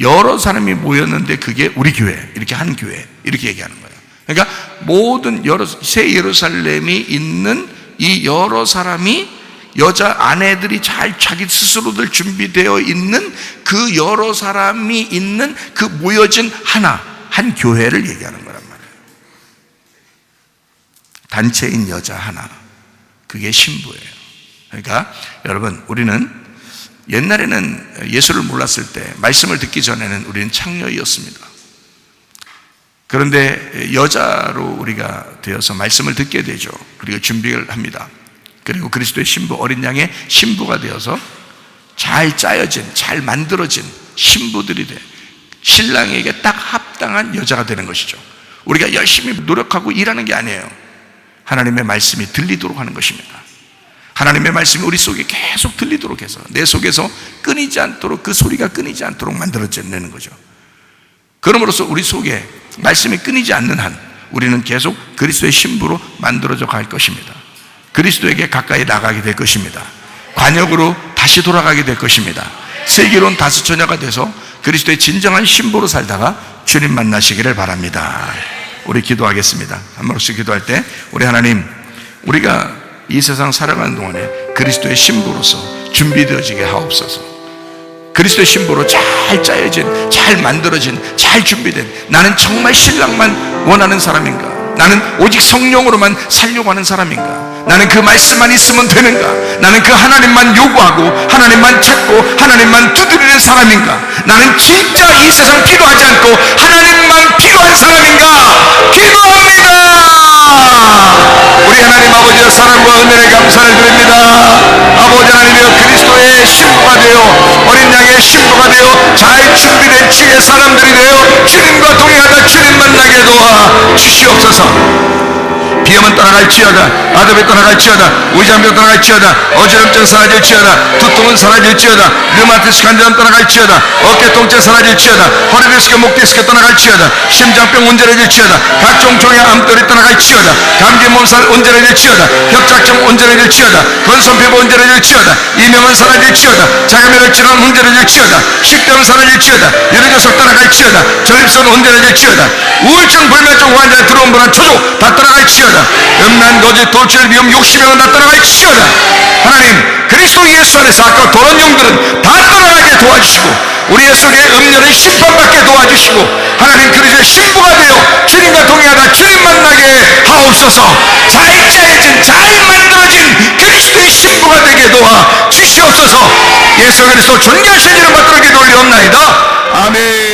여러 사람이 모였는데 그게 우리 교회, 이렇게 한 교회, 이렇게 얘기하는 거예요. 그러니까 모든 새 예루살렘이 있는 이 여러 사람이, 여자 아내들이 잘 자기 스스로들 준비되어 있는 그 여러 사람이 있는 그 모여진 하나, 한 교회를 얘기하는 거란 말이에요. 단체인 여자 하나, 그게 신부예요. 그러니까 여러분, 우리는 옛날에는 예수를 몰랐을 때, 말씀을 듣기 전에는 우리는 창녀였습니다. 그런데 여자로 우리가 되어서 말씀을 듣게 되죠. 그리고 준비를 합니다. 그리고 그리스도의 신부, 어린 양의 신부가 되어서 잘 짜여진, 잘 만들어진 신부들이 돼 신랑에게 딱 합당한 여자가 되는 것이죠. 우리가 열심히 노력하고 일하는 게 아니에요. 하나님의 말씀이 들리도록 하는 것입니다. 하나님의 말씀이 우리 속에 계속 들리도록 해서, 내 속에서 끊이지 않도록, 그 소리가 끊이지 않도록 만들어내는 거죠. 그럼으로써 우리 속에 말씀이 끊이지 않는 한 우리는 계속 그리스도의 신부로 만들어져 갈 것입니다. 그리스도에게 가까이 나가게 될 것입니다. 관역으로 다시 돌아가게 될 것입니다. 슬기로운 다스처녀가 돼서 그리스도의 진정한 신부로 살다가 주님 만나시기를 바랍니다. 우리 기도하겠습니다. 한 번씩 기도할 때 우리 하나님, 우리가 이 세상 살아가는 동안에 그리스도의 신부로서 준비되어지게 하옵소서. 그리스도의 신부로 잘 짜여진, 잘 만들어진, 잘 준비된, 나는 정말 신랑만 원하는 사람인가? 나는 오직 성령으로만 살려고 하는 사람인가? 나는 그 말씀만 있으면 되는가? 나는 그 하나님만 요구하고 하나님만 찾고 하나님만 두드리는 사람인가? 나는 진짜 이 세상 필요하지 않고 하나님만 필요한 사람인가? 기도합니다. 우리 하나님 아버지의 사랑과 은혜를 감사를 드립니다. 아버지 하나님이여, 그리스도의 신부가 되어 어린 양의 신부가 되어 잘 준비된 주의 사람들이 되어 주님과 동행하다 주님 만나게 도와 주시옵소서. 비염은 떠나갈지어다, 아답이 떠나갈지어다, 위장병 떠나갈지어다, 어지럼증 사라질지어다, 두통은 사라질지어다, 류마티스 관절염 떠나갈지어다, 어깨 통증 사라질지어다, 허리 디스크, 목 디스크 떠나갈지어다, 심장병 온전해질지어다, 각종 종의 암들이 떠나갈지어다, 감기 몸살 온전해질지어다, 협착증 온전해질지어다, 건선피부 온전해질지어다, 이명은 사라질지어다, 자가면역 질환 온전해질지어다, 식도염 사라질지어다, 유리교석 떠나갈지어다, 전립선 온전해질지어다, 우울증 불면증 환자 들어온 불안 초조 다 떠나갈지어다, 음란 거짓 도출 미움 욕심병은 다 떠나갈지어다. 하나님, 그리스도 예수 안에서 아까 도런 영들은 다 떠나가게 도와주시고 우리의 속에 음녀는 심판받게 도와주시고 하나님, 그리스도의 신부가 되어 주님과 동행하다 주님 만나게 하옵소서. 잘 짜여진, 잘 만들어진 그리스도의 신부가 되게 도와 주시옵소서. 예수 그리스도 존귀하신 이름 받들어 기도 올리옵나이다. 아멘.